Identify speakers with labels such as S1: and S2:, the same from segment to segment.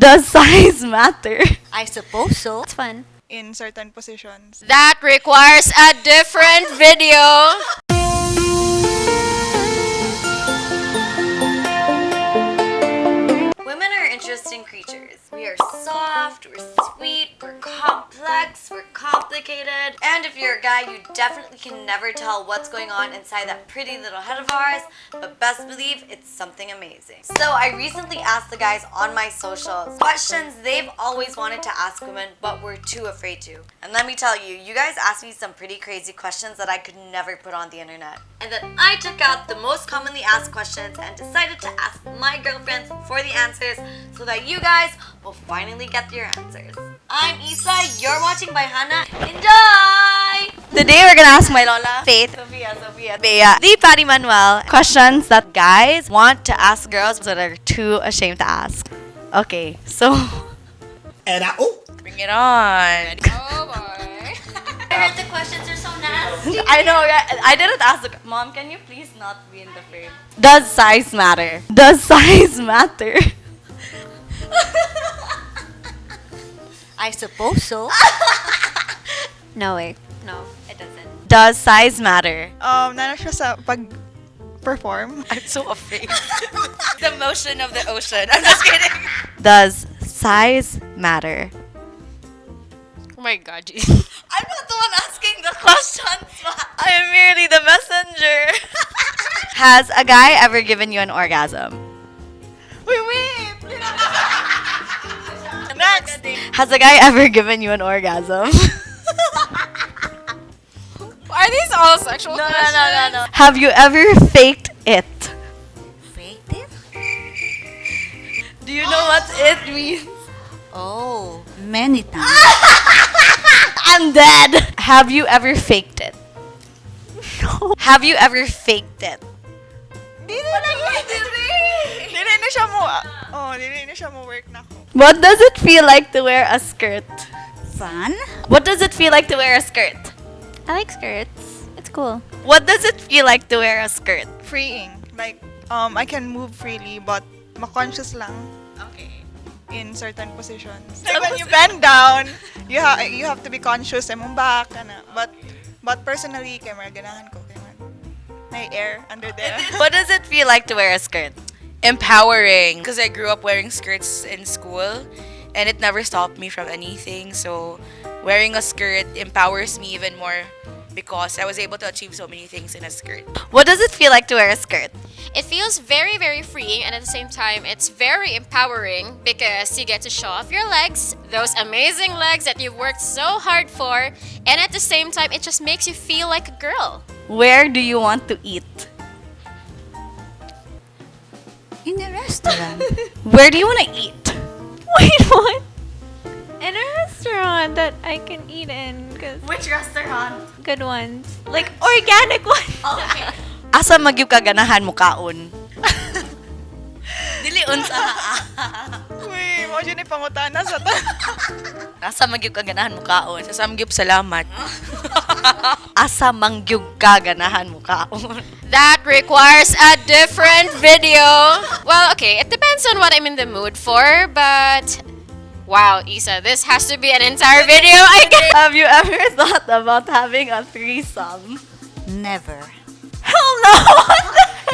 S1: Does size matter?
S2: I suppose so.
S3: It's fun.
S4: In certain positions.
S5: That requires a different video.
S6: Women are interesting creatures. We are soft, we're sweet, we're complex, we're complicated. And if you're a guy, you definitely can never tell what's going on inside that pretty little head of ours, but best believe it's something amazing. So I recently asked the guys on my socials questions they've always wanted to ask women, but were too afraid to. And let me tell you, you guys asked me some pretty crazy questions that I could never put on the internet. And then I took out the most commonly asked questions and decided to ask my girlfriends for the answers so that you guys will finally get your answers. I'm Isa, you're watching Bayhana. Enjoy!
S1: Today we're gonna ask my Lola, Faith, Sophia, Bea, the Patty Manuel, questions that guys want to ask girls that are too ashamed to ask. Okay, so
S7: Bring it on.
S5: Oh boy.
S6: I heard the questions are so nasty.
S1: I know, I didn't ask the mom, can you please not be in the frame? Does size matter? Does size matter?
S2: I suppose so.
S3: No way. No, it doesn't.
S1: Does size matter?
S4: Nano siya sa pag-perform.
S7: I'm so afraid. The motion of the ocean. I'm just kidding.
S1: Does size matter?
S5: Oh my god, G.
S1: I'm not the one asking the questions. I am merely the messenger. Has a guy ever given you an orgasm?
S4: Wait! Next!
S1: Has a guy ever given you an orgasm?
S5: Are these all sexual questions?
S1: No. Have you ever faked it?
S2: Faked it?
S1: Do you know what it means?
S2: Oh, many times.
S1: I'm dead. Have you ever faked it? No. Have you ever faked it?
S4: Dili na siya mo work na ko.
S1: What does it feel like to wear a skirt?
S2: Fun?
S1: What does it feel like to wear a skirt?
S3: I like skirts. It's cool.
S1: What does it feel like to wear a skirt?
S4: Freeing. Like, I can move freely, but ma-conscious lang
S1: Okay.
S4: in certain positions. Like when you bend down, you have to be conscious sa mong back, ana. But personally, kay ganahan ko kay may air under there.
S1: What does it feel like to wear a skirt?
S7: Empowering. Because I grew up wearing skirts in school and it never stopped me from anything. So wearing a skirt empowers me even more because I was able to achieve so many things in a skirt.
S1: What does it feel like to wear a skirt?
S5: It feels very, very freeing, and at the same time, it's very empowering because you get to show off your legs, those amazing legs that you've worked so hard for, and at the same time, it just makes you feel like a girl.
S1: Where do you want to eat?
S2: In a restaurant.
S1: Where do you want to eat?
S3: Wait, what? In a restaurant that I can eat in, cause
S1: Which restaurant?
S3: good ones, like organic ones.
S1: Okay. Asa magyud ka ganahan mo kaon? Dili unsa.
S4: Uy, mo dyan ipangutana sa ta.
S1: Asa magyud ka ganahan mo kaon?
S7: Sa samgyup, salamat.
S1: Asa mangyud ka ganahan mo kaon?
S5: That requires a different video. Well, okay, it depends on what I'm in the mood for, but wow, Isa, this has to be an entire video, I guess.
S1: Have you ever thought about having a threesome?
S2: Never.
S1: Hell no!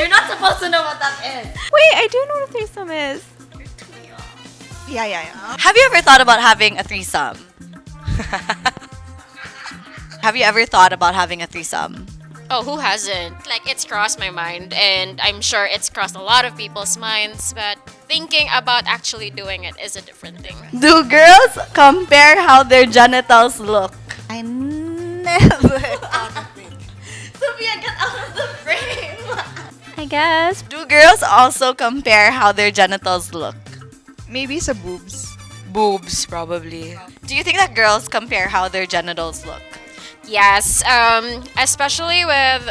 S1: You're not supposed to know what that is.
S3: Wait, I do know what a threesome is.
S4: Yeah.
S1: Have you ever thought about having a threesome? Have you ever thought about having a threesome?
S5: Oh, who hasn't? Like, it's crossed my mind, and I'm sure it's crossed a lot of people's minds, but thinking about actually doing it is a different thing.
S1: Do girls compare how their genitals look?
S2: I never thought of it.
S1: Sophia, get out of the frame!
S3: I guess.
S1: Do girls also compare how their genitals look?
S4: Maybe sa boobs.
S7: Boobs, probably.
S1: Do you think that girls compare how their genitals look?
S5: Yes, especially with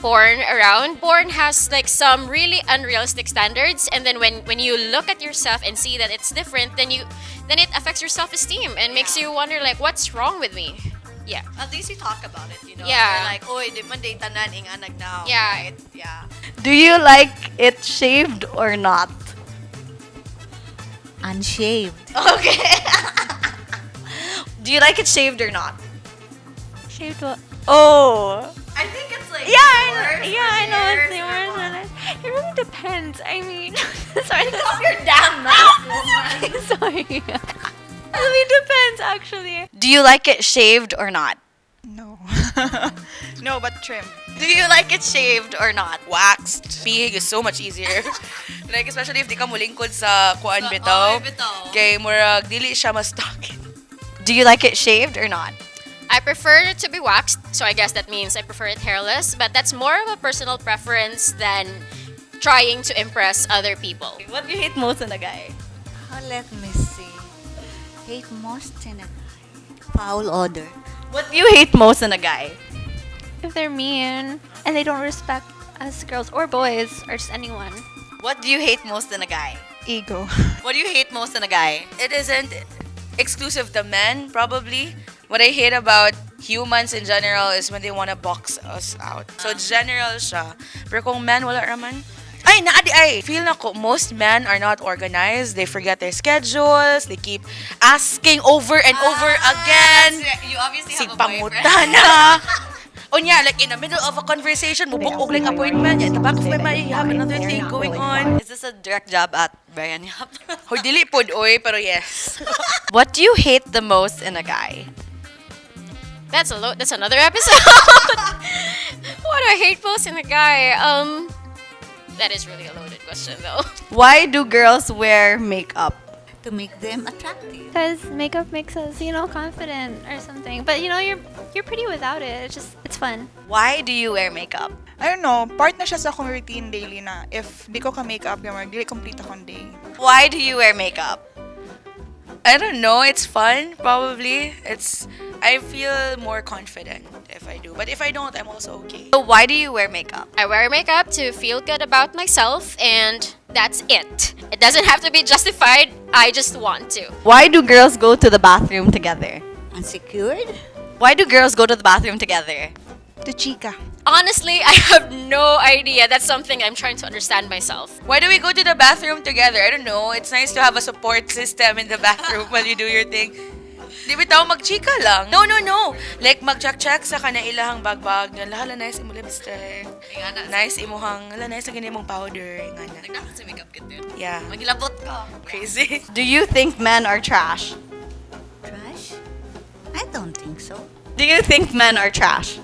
S5: porn around. Porn has like some really unrealistic standards, and then when you look at yourself and see that it's different, then it affects your self-esteem and makes you wonder like, what's wrong with me? Yeah.
S1: At least you talk about it, you know?
S5: Yeah.
S1: You're like, oy, di man day tanan ing anag now.
S5: Yeah.
S1: Right? Yeah. Do you like it shaved or not?
S2: Unshaved.
S1: Okay. Do you like it shaved or not?
S3: Shaved what? Oh.
S1: I think it's like
S3: I know it's yours. And it really depends. I mean, sorry.
S1: your damn mouth.
S3: Sorry. It really depends, actually.
S1: Do you like it shaved or not?
S4: No. No, but trim.
S1: Do you like it shaved or not?
S7: Waxed. Pihig is so much easier. Like, especially if di ka mulingkod sa kuan bitaw. Kay murag, dili siya mas-talk.
S1: Do you like it shaved or not?
S5: I prefer it to be waxed, so I guess that means I prefer it hairless, but that's more of a personal preference than trying to impress other people.
S1: What do you hate most in a guy?
S2: Oh, let me see. Hate most in a guy. Foul odor.
S1: What do you hate most in a guy?
S3: If they're mean and they don't respect us girls or boys or just anyone.
S1: What do you hate most in a guy?
S4: Ego.
S1: What do you hate most in a guy?
S7: It isn't exclusive to men, probably. What I hate about humans in general is when they wanna box us out. So, general siya. Pero kung men, wala raman. Ay, naadi ay! Feel na ko, most men are not organized. They forget their schedules. They keep asking over and over again.
S1: You obviously
S7: Si pangutana. Onya, like in the middle of a conversation, mubuk like appointment. At the back of my mind, you have another thing going on.
S1: Is this a direct jab at Brian Yap?
S7: Hoy, dili pod, oy, pero yes.
S1: What do you hate the most in a guy?
S5: That's another episode. What do I hate most in a guy? That is really a loaded question, though.
S1: Why do girls wear makeup?
S2: To make them attractive.
S3: Because makeup makes us, confident or something. But you're pretty without it. It's fun.
S1: Why do you wear makeup?
S4: I don't know, part na siya sa akong routine daily na if di ko ka-makeup, yung dili complete akong day.
S1: Why do you wear makeup?
S7: I don't know. It's fun, probably. I feel more confident if I do. But if I don't, I'm also okay.
S1: So why do you wear makeup?
S5: I wear makeup to feel good about myself, and that's it. It doesn't have to be justified. I just want to.
S1: Why do girls go to the bathroom together?
S2: Unsecured?
S1: Why do girls go to the bathroom together?
S4: To chika.
S5: Honestly, I have no idea. That's something I'm trying to understand myself.
S7: Why do we go to the bathroom together? I don't know. It's nice to have a support system in the bathroom while you do your thing. Di ba tao magchika lang? No. Like mag-check sa kanilahang bagbag. Hala, nice imo lipstick. Nice imuhang, nice lagi imong powder. Yeah.
S1: Magilabot ka.
S7: Crazy.
S1: Do you think men are trash?
S2: Trash? I don't think so.
S1: Do you think men are trash?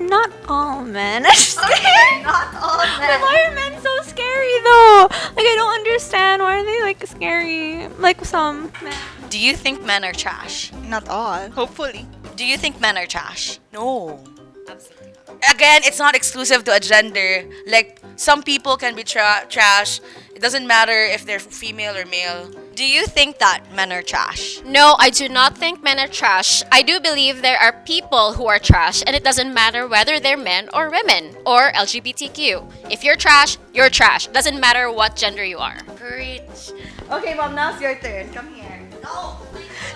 S3: Not all men. Not all men. Why are men so scary though? Like I don't understand. Why are they like scary? Like some men.
S1: Do you think men are trash?
S4: Not all, hopefully.
S1: Do you think men are trash?
S7: No. Again, it's not exclusive to a gender. Like, some people can be trash. It doesn't matter if they're female or male.
S1: Do you think that men are trash?
S5: No, I do not think men are trash. I do believe there are people who are trash, and it doesn't matter whether they're men or women or LGBTQ. If you're trash, you're trash. Doesn't matter what gender you are.
S1: Preach. Okay, Mom, now it's your turn. Come here. No.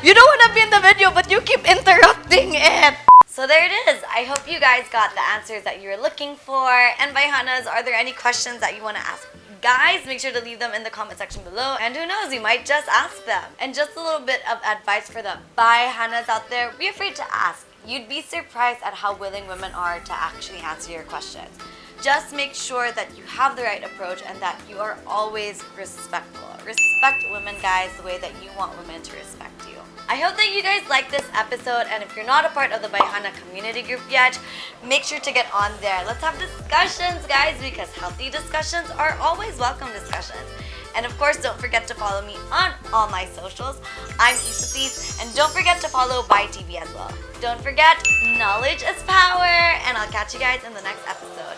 S1: You don't want to be in the video, but you keep interrupting it.
S6: So there it is. I hope you guys got the answers that you were looking for. And Bayhanas, are there any questions that you want to ask? Guys, make sure to leave them in the comment section below. And who knows, you might just ask them. And just a little bit of advice for the Bayhanas out there. Be afraid to ask. You'd be surprised at how willing women are to actually answer your questions. Just make sure that you have the right approach and that you are always respectful. Respect women, guys, the way that you want women to respect you. I hope that you guys liked this episode, and if you're not a part of the Bayhana community group yet, make sure to get on there. Let's have discussions, guys, because healthy discussions are always welcome discussions. And of course, don't forget to follow me on all my socials. I'm Isapis, and don't forget to follow ByTV as well. Don't forget, knowledge is power, and I'll catch you guys in the next episode.